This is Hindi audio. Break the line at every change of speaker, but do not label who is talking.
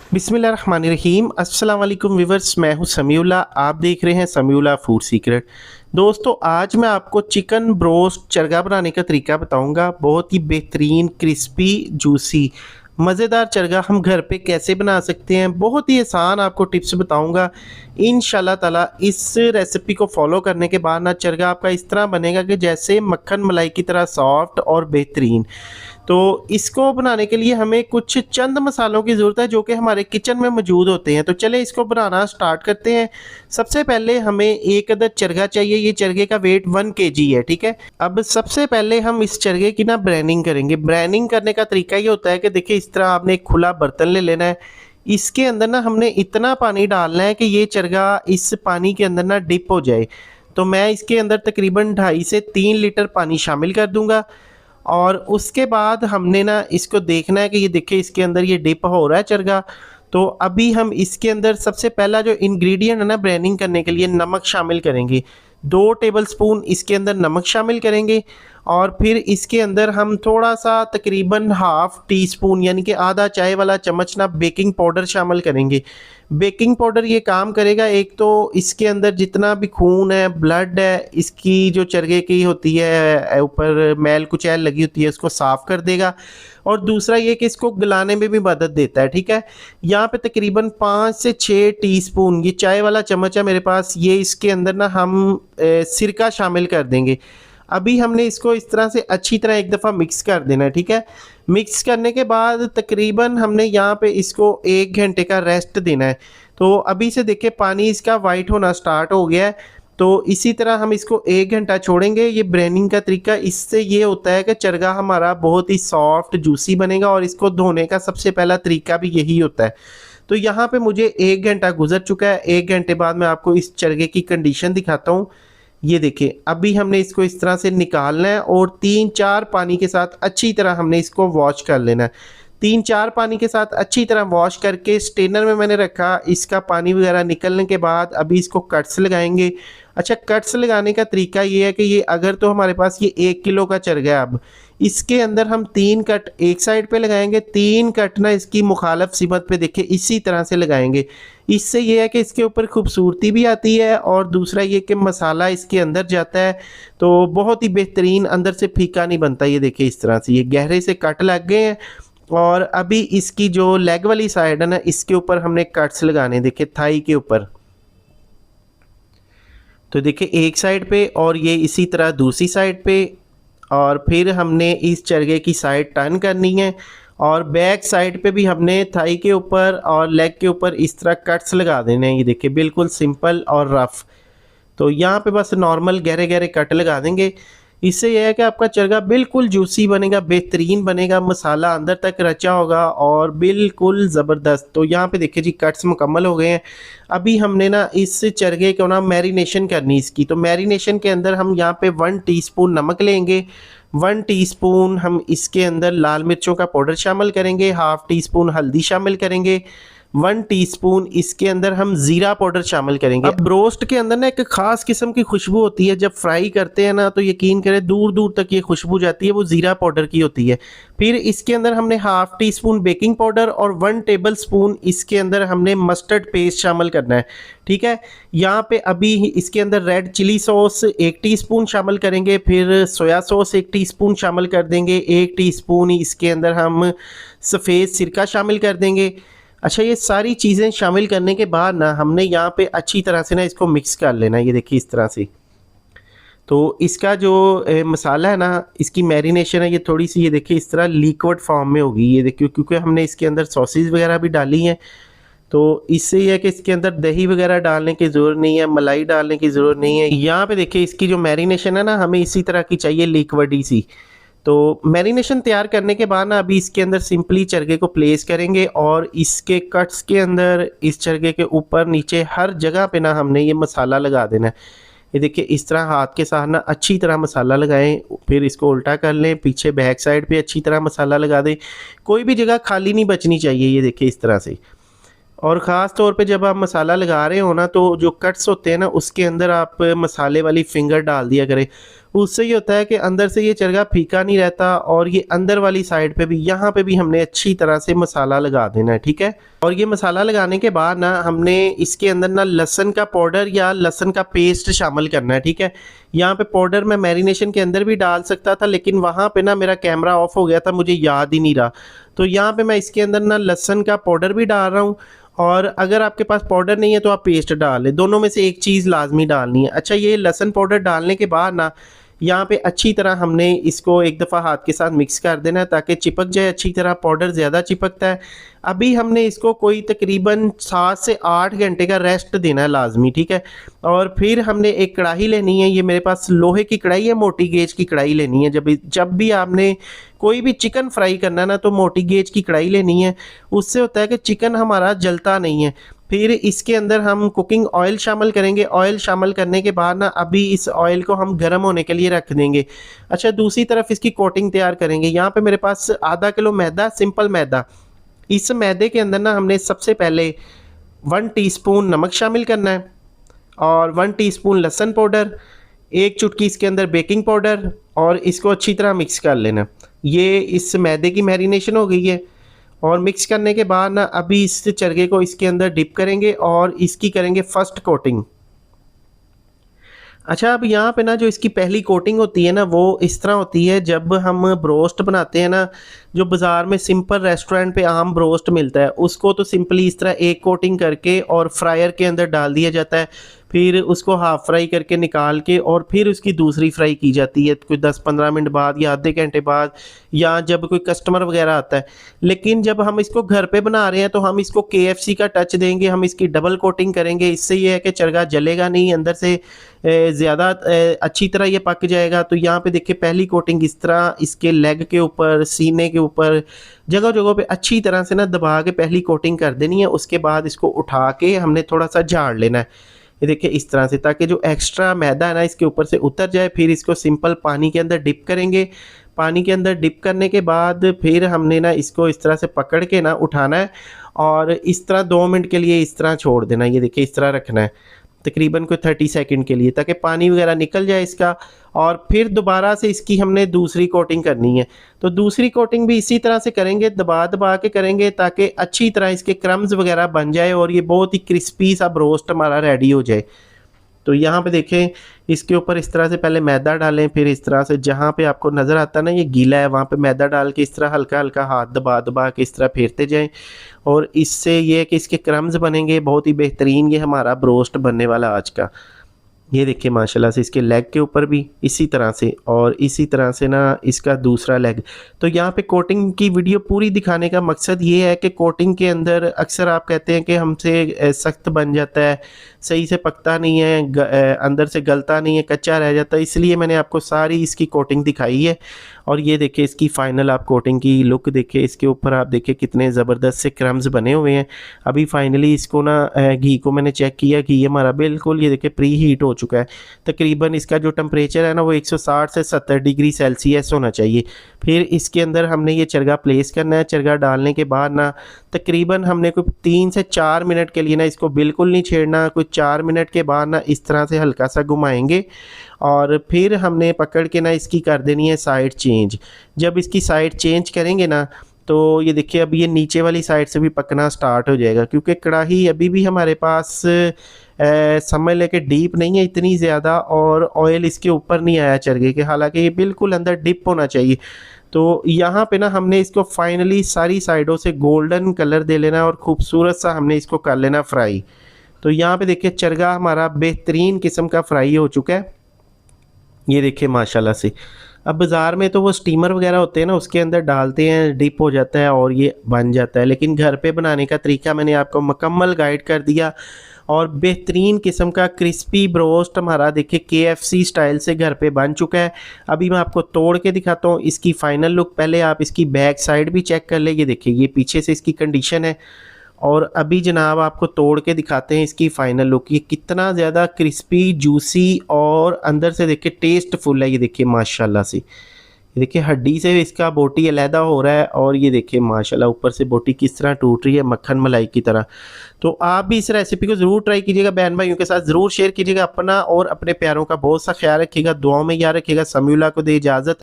बिस्मिल्लाहिर्रहमानिर्रहीम। अस्सलाम वालेकुम व्यूअर्स, मैं हूं समीउल्लाह। आप देख रहे हैं समीउल्लाह फूड सीक्रेट। दोस्तों, आज मैं आपको चिकन ब्रोस्ट चरगा बनाने का तरीका बताऊंगा। बहुत ही बेहतरीन, क्रिस्पी, जूसी, मज़ेदार चरगा हम घर पे कैसे बना सकते हैं। बहुत ही आसान आपको टिप्स बताऊंगा। इंशाल्लाह ताला इस रेसिपी को फॉलो करने के बाद ना चरगा आपका इस तरह बनेगा कि जैसे मक्खन मलाई की तरह सॉफ्ट और बेहतरीन। तो इसको बनाने के लिए हमें कुछ चंद मसालों की ज़रूरत है जो कि हमारे किचन में मौजूद होते हैं। तो चले इसको बनाना स्टार्ट करते हैं। सबसे पहले हमें एक अदद चरगा चाहिए। ये चरगे का वेट 1 kg है, ठीक है। अब सबसे पहले हम इस चरगे की ना ब्रैनिंग करेंगे। ब्रैनिंग करने का तरीका ये होता है कि देखिए, इस तरह आपने एक खुला बर्तन ले लेना है। इसके अंदर ना हमने इतना पानी डालना है कि ये चरगा इस पानी के अंदर ना डिप हो जाए। तो मैं इसके अंदर तकरीबन 2.5 से 3 लीटर पानी शामिल कर दूंगा। और उसके बाद हमने ना इसको देखना है कि ये देखिए, इसके अंदर ये डिप हो रहा है चरगा। तो अभी हम इसके अंदर सबसे पहला जो इंग्रेडिएंट है ना ब्रैनिंग करने के लिए, नमक शामिल करेंगे। 2 टेबलस्पून इसके अंदर नमक शामिल करेंगे। और फिर इसके अंदर हम थोड़ा सा तकरीबन हाफ टी स्पून यानी कि आधा चाय वाला चम्मच ना बेकिंग पाउडर शामिल करेंगे। बेकिंग पाउडर ये काम करेगा, एक तो इसके अंदर जितना भी खून है, ब्लड है, इसकी जो चरगे की होती है ऊपर मैल कुचैल लगी होती है, उसको साफ़ कर देगा। और दूसरा ये कि इसको गलाने में भी मदद देता है, ठीक है। यहाँ पे तकरीबन 5 से 6 टीस्पून, ये चाय वाला चम्मच है मेरे पास, ये इसके अंदर ना हम सिरका शामिल कर देंगे। अभी हमने इसको इस तरह से अच्छी तरह एक दफ़ा मिक्स कर देना है, ठीक है। मिक्स करने के बाद तकरीबन हमने यहाँ पे इसको 1 घंटे का रेस्ट देना है। तो अभी से देखिए, पानी इसका वाइट होना स्टार्ट हो गया है। तो इसी तरह हम इसको 1 घंटा छोड़ेंगे। ये ब्रेनिंग का तरीका, इससे ये होता है कि चरगा हमारा बहुत ही सॉफ्ट जूसी बनेगा। और इसको धोने का सबसे पहला तरीका भी यही होता है। तो यहाँ पे मुझे 1 घंटा गुजर चुका है। 1 घंटे बाद मैं आपको इस चरगे की कंडीशन दिखाता हूँ। ये देखिए, अभी हमने इसको इस तरह से निकालना है और 3-4 पानी के साथ अच्छी तरह हमने इसको वॉश कर लेना है। 3-4 पानी के साथ अच्छी तरह वॉश करके स्ट्रेनर में मैंने रखा। इसका पानी वगैरह निकलने के बाद अभी इसको कट्स लगाएंगे। अच्छा, कट्स लगाने का तरीका ये है कि ये अगर तो हमारे पास ये 1 किलो का चरगा है, अब इसके अंदर हम 3 कट एक साइड पे लगाएंगे, 3 कट ना इसकी मुखालफ सिमत पे देखिए इसी तरह से लगाएंगे। इससे ये है कि इसके ऊपर खूबसूरती भी आती है और दूसरा ये कि मसाला इसके अंदर जाता है तो बहुत ही बेहतरीन, अंदर से फीका नहीं बनता। ये देखिए, इस तरह से ये गहरे से कट लग गए हैं। और अभी इसकी जो लेग वाली साइड है ना, इसके ऊपर हमने कट्स लगाने, देखिए थाई के ऊपर। तो देखिए, एक साइड पे और ये इसी तरह दूसरी साइड पे। और फिर हमने इस चरगे की साइड टर्न करनी है और बैक साइड पे भी हमने थाई के ऊपर और लेग के ऊपर इस तरह कट्स लगा देने हैं। ये देखिए, बिल्कुल सिंपल और रफ़। तो यहाँ पे बस नॉर्मल गहरे गहरे कट लगा देंगे। इससे यह है कि आपका चरगा बिल्कुल जूसी बनेगा, बेहतरीन बनेगा, मसाला अंदर तक रचा होगा और बिल्कुल ज़बरदस्त। तो यहाँ पे देखिए जी, कट्स मुकम्मल हो गए हैं। अभी हमने ना इस चरगे को ना मैरिनेशन करनी इसकी। तो मैरिनेशन के अंदर हम यहाँ पे 1 टीस्पून नमक लेंगे। 1 टीस्पून हम इसके अंदर लाल मिर्चों का पाउडर शामिल करेंगे। हाफ़ टी स्पून हल्दी शामिल करेंगे। 1 टीस्पून इसके अंदर हम ज़ीरा पाउडर शामिल करेंगे। अब ब्रोस्ट के अंदर ना एक ख़ास किस्म की खुशबू होती है। जब फ्राई करते हैं ना, तो यकीन करें दूर दूर तक ये खुशबू जाती है, वो ज़ीरा पाउडर की होती है। फिर इसके अंदर हमने half tea spoon baking powder और 1 टेबल स्पून इसके अंदर हमने मस्टर्ड पेस्ट शामिल करना है, ठीक है। यहाँ पे अभी इसके अंदर रेड चिली सॉस 1 टीस्पून शामिल करेंगे। फिर सोया सॉस 1 टीस्पून शामिल कर देंगे। 1 टीस्पून इसके अंदर हम सफ़ेद सिरका शामिल कर देंगे। अच्छा, ये सारी चीज़ें शामिल करने के बाद ना हमने यहाँ पे अच्छी तरह से ना इसको मिक्स कर लेना है। ये देखिए, इस तरह से। तो इसका जो मसाला है ना, इसकी मैरिनेशन है, ये थोड़ी सी ये देखिए इस तरह लिक्विड फॉर्म में होगी। ये देखिए, क्योंकि हमने इसके अंदर सॉसेज वगैरह भी डाली हैं। तो इससे यह है कि इसके अंदर दही वगैरह डालने की ज़रूरत नहीं है, मलाई डालने की ज़रूरत नहीं है। यहाँ पे देखिए, इसकी जो मैरिनेशन है ना, हमें इसी तरह की चाहिए, लिक्विड ही सी। तो मैरिनेशन तैयार करने के बाद ना अभी इसके अंदर सिंपली चरगे को प्लेस करेंगे और इसके कट्स के अंदर, इस चरगे के ऊपर नीचे हर जगह पे ना हमने ये मसाला लगा देना है। ये देखिए, इस तरह हाथ के साथ ना अच्छी तरह मसाला लगाएं। फिर इसको उल्टा कर लें, पीछे बैक साइड पे अच्छी तरह मसाला लगा दें। कोई भी जगह खाली नहीं बचनी चाहिए। ये देखिए, इस तरह से। और ख़ास तौर पे जब आप मसाला लगा रहे हो ना, तो जो कट्स होते हैं ना उसके अंदर आप मसाले वाली फिंगर डाल दिया करें। उससे ये होता है कि अंदर से ये चरगा फीका नहीं रहता, और ये अंदर वाली साइड पे भी, यहाँ पे भी हमने अच्छी तरह से मसाला लगा देना है, ठीक है। और ये मसाला लगाने के बाद ना हमने इसके अंदर ना लहसुन का पाउडर या लहसुन का पेस्ट शामिल करना है, ठीक है। यहाँ पे पाउडर मैं मैरिनेशन के अंदर भी डाल सकता था, लेकिन वहाँ पे ना मेरा कैमरा ऑफ हो गया था, मुझे याद ही नहीं रहा। तो यहाँ पे मैं इसके अंदर ना लहसुन का पाउडर भी डाल रहा हूँ, और अगर आपके पास पाउडर नहीं है तो आप पेस्ट डाल लें, दोनों में से एक चीज़ लाजमी डालनी है। अच्छा, ये लहसुन पाउडर डालने के बाद ना यहाँ पे अच्छी तरह हमने इसको एक दफ़ा हाथ के साथ मिक्स कर देना है ताकि चिपक जाए अच्छी तरह, पाउडर ज़्यादा चिपकता है। अभी हमने इसको कोई तकरीबन 7 से 8 घंटे का रेस्ट देना है लाजमी, ठीक है। और फिर हमने एक कढ़ाई लेनी है, ये मेरे पास लोहे की कढ़ाई है, मोटी गेज की कढ़ाई लेनी है। जब भी आपने कोई भी चिकन फ्राई करना ना, तो मोटी गेज की कढ़ाई लेनी है। उससे होता है कि चिकन हमारा जलता नहीं है। फिर इसके अंदर हम कुकिंग ऑयल शामिल करेंगे। ऑयल शामिल करने के बाद ना अभी इस ऑयल को हम गर्म होने के लिए रख देंगे। अच्छा, दूसरी तरफ इसकी कोटिंग तैयार करेंगे। यहाँ पे मेरे पास आधा किलो मैदा, सिंपल मैदा। इस मैदे के अंदर ना हमने सबसे पहले 1 टीस्पून नमक शामिल करना है, और 1 टीस्पून लहसुन पाउडर, 1 चुटकी इसके अंदर बेकिंग पाउडर, और इसको अच्छी तरह मिक्स कर लेना। ये इस मैदे की मैरिनेशन हो गई है। और मिक्स करने के बाद ना अभी इस चरगे को इसके अंदर डिप करेंगे और इसकी करेंगे फर्स्ट कोटिंग। अच्छा, अब यहाँ पे ना जो इसकी पहली कोटिंग होती है ना, वो इस तरह होती है। जब हम ब्रोस्ट बनाते हैं ना, जो बाज़ार में सिंपल रेस्टोरेंट पे आम ब्रोस्ट मिलता है, उसको तो सिंपली इस तरह एक कोटिंग करके और फ्रायर के अंदर डाल दिया जाता है। फिर उसको हाफ फ्राई करके निकाल के और फिर उसकी दूसरी फ्राई की जाती है कोई 10-15 मिनट बाद या आधे घंटे बाद, या जब कोई कस्टमर वगैरह आता है। लेकिन जब हम इसको घर पे बना रहे हैं तो हम इसको KFC का टच देंगे, हम इसकी डबल कोटिंग करेंगे। इससे ये है कि चरगा जलेगा नहीं, अंदर से ज़्यादा अच्छी तरह ये पक जाएगा। तो यहाँ पे देखिए पहली कोटिंग इस तरह इसके लेग के ऊपर, सीने के ऊपर, जगह जगह पे अच्छी तरह से ना दबा के पहली कोटिंग कर देनी है। उसके बाद इसको उठा के हमने थोड़ा सा झाड़ लेना है, ये देखिए इस तरह से, ताकि जो एक्स्ट्रा मैदा है ना इसके ऊपर से उतर जाए। फिर इसको सिंपल पानी के अंदर डिप करेंगे। पानी के अंदर डिप करने के बाद फिर हमने ना इसको इस तरह से पकड़ के ना उठाना है, और इस तरह 2 मिनट के लिए इस तरह छोड़ देना। ये देखिए इस तरह रखना है तकरीबन कोई 30 सेकंड के लिए, ताकि पानी वगैरह निकल जाए इसका। और फिर दोबारा से इसकी हमने दूसरी कोटिंग करनी है। तो दूसरी कोटिंग भी इसी तरह से करेंगे, दबा दबा के करेंगे, ताकि अच्छी तरह इसके क्रम्स वगैरह बन जाए और ये बहुत ही क्रिस्पी सा ब्रोस्ट हमारा रेडी हो जाए। तो यहाँ पे देखें, इसके ऊपर इस तरह से पहले मैदा डालें, फिर इस तरह से जहाँ पे आपको नज़र आता है ना ये गीला है, वहाँ पे मैदा डाल के इस तरह हल्का हल्का हाथ दबा दबा के इस तरह फेरते जाएं। और इससे ये है कि इसके क्रम्स बनेंगे बहुत ही बेहतरीन। ये हमारा ब्रोस्ट बनने वाला आज का। ये देखिए माशाल्लाह से इसके लेग के ऊपर भी इसी तरह से, और इसी तरह से ना इसका दूसरा लेग। तो यहाँ पे कोटिंग की वीडियो पूरी दिखाने का मकसद ये है कि कोटिंग के अंदर अक्सर आप कहते हैं कि हमसे सख्त बन जाता है, सही से पकता नहीं है, अंदर से गलता नहीं है, कच्चा रह जाता है। इसलिए मैंने आपको सारी इसकी कोटिंग दिखाई है। और ये देखिए इसकी फ़ाइनल आप कोटिंग की लुक देखिए, इसके ऊपर आप देखिए कितने ज़बरदस्त से क्रम्स बने हुए हैं। अभी फाइनली इसको ना घी को मैंने चेक किया, घी हमारा बिल्कुल ये देखिए प्री हीट हो चुका है। तकरीबन इसका जो टेम्परेचर है ना वो 160 से 70 डिग्री सेल्सियस होना चाहिए। फिर इसके अंदर हमने ये चरगा प्लेस करना है। चरगा डालने के बाद ना तकरीबन हमने कोई 3 से 4 मिनट के लिए ना इसको बिल्कुल नहीं छेड़ना। कुछ 4 मिनट के बाद ना इस तरह से हल्का सा घुमाएंगे, और फिर हमने पकड़ के ना इसकी कर देनी है साइड चेंज। जब इसकी साइड चेंज करेंगे ना, तो ये देखिए अब ये नीचे वाली साइड से भी पकना स्टार्ट हो जाएगा, क्योंकि कढ़ाई अभी भी हमारे पास समझ लेके डीप नहीं है इतनी ज़्यादा, और ऑयल इसके ऊपर नहीं आया चरगे के, हालांकि ये बिल्कुल अंदर डिप होना चाहिए। तो यहाँ पे ना हमने इसको फाइनली सारी साइडों से गोल्डन कलर दे लेना, और ख़ूबसूरत सा हमने इसको कर लेना फ्राई। तो यहाँ पे देखिए चरगा हमारा बेहतरीन किस्म का फ्राई हो चुका है, ये देखिए माशाल्लाह से। अब बाज़ार में तो वो स्टीमर वगैरह होते हैं ना, उसके अंदर डालते हैं, डिप हो जाता है और ये बन जाता है। लेकिन घर पे बनाने का तरीका मैंने आपको मुकम्मल गाइड कर दिया, और बेहतरीन किस्म का क्रिस्पी ब्रोस्ट हमारा देखिए KFC स्टाइल से घर पे बन चुका है। अभी मैं आपको तोड़ के दिखाता हूँ इसकी फ़ाइनल लुक। पहले आप इसकी बैक साइड भी चेक कर ले, ये देखिए ये पीछे से इसकी कंडीशन है। और अभी जनाब आपको तोड़ के दिखाते हैं इसकी फ़ाइनल लुक, ये कितना ज़्यादा क्रिस्पी, जूसी और अंदर से देखिए टेस्टफुल है। ये देखिए माशाल्लाह से, ये देखिए हड्डी से इसका बोटी अलहदा हो रहा है और ये देखिए माशाल्लाह ऊपर से बोटी किस तरह टूट रही है मक्खन मलाई की तरह। तो आप भी इस रेसिपी को ज़रूर ट्राई कीजिएगा, बहन भाइयों के साथ ज़रूर शेयर कीजिएगा। अपना और अपने प्यारों का बहुत सा ख्याल रखिएगा, दुआओं में याद रखिएगा। समीउल्लाह को दे इजाज़त।